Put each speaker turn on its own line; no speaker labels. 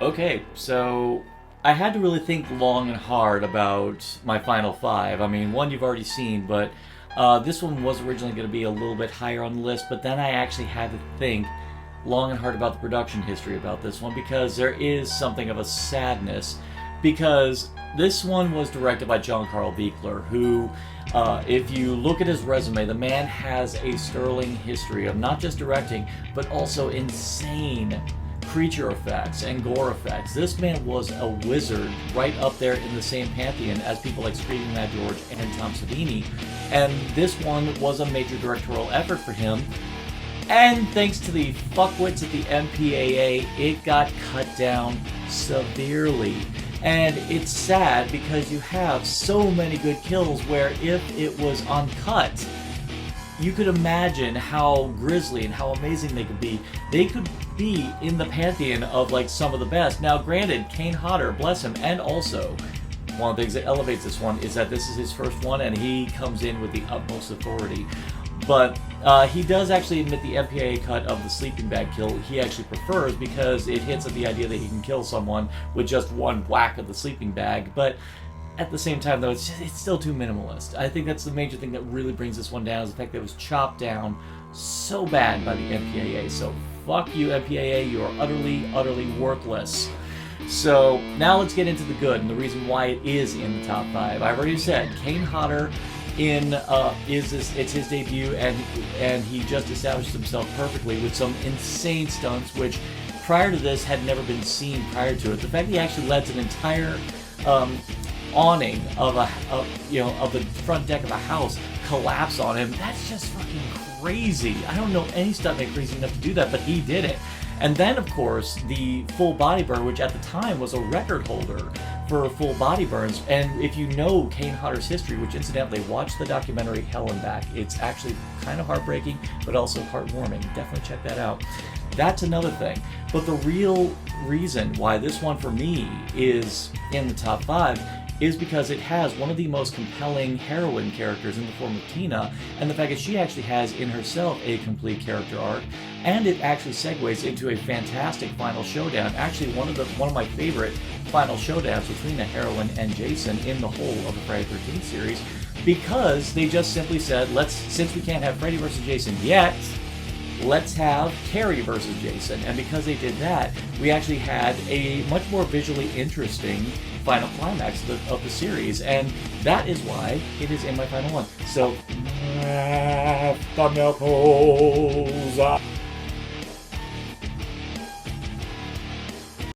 Okay, so I had to really think long and hard about my final five. I mean, one you've already seen, but this one was originally going to be a little bit higher on the list, but then I actually had to think long and hard about the production history about this one because there is something of a sadness. Because this one was directed by John Carl Buechler, who, if you look at his resume, the man has a sterling history of not just directing, but also insane creature effects and gore effects. This man was a wizard, right up there in the same pantheon as people like Screaming Mad George and Tom Savini. And this one was a major directorial effort for him. And thanks to the fuckwits at the MPAA, it got cut down severely. And it's sad because you have so many good kills where if it was uncut, you could imagine how grisly and how amazing they could be. They could be in the pantheon of like some of the best. Now granted, Kane Hodder, bless him, and also one of the things that elevates this one is that this is his first one and he comes in with the utmost authority. But he does actually admit the MPAA cut of the sleeping bag kill he actually prefers because it hits at the idea that he can kill someone with just one whack of the sleeping bag. But at the same time, though, it's still too minimalist. I think that's the major thing that really brings this one down is the fact that it was chopped down so bad by the MPAA. So fuck you, MPAA. You are utterly, utterly worthless. So now let's get into the good and the reason why it is in the top five. I've already said Kane Hodder it's his debut and he just established himself perfectly with some insane stunts which prior to this had never been seen prior to it. The fact that he actually lets an entire awning of the front deck of a house collapse on him, that's just fucking crazy. I don't know any stuntman crazy enough to do that, but he did it. And then, of course, the full body burn, which at the time was a record holder for full body burns. And if you know Kane Hodder's history, which incidentally, watch the documentary Hell and Back. It's actually kind of heartbreaking, but also heartwarming. Definitely check that out. That's another thing. But the real reason why this one for me is in the top five is because it has one of the most compelling heroine characters in the form of Tina, and the fact that she actually has in herself a complete character arc, and it actually segues into a fantastic final showdown. Actually, one of my favorite final showdowns between the heroine and Jason in the whole of the Friday the 13th series, because they just simply said, since we can't have Freddy versus Jason yet, let's have Carrie versus Jason. And because they did that, we actually had a much more visually interesting final climax of the series, and that is why it is in my final one. So, thumbnail pose.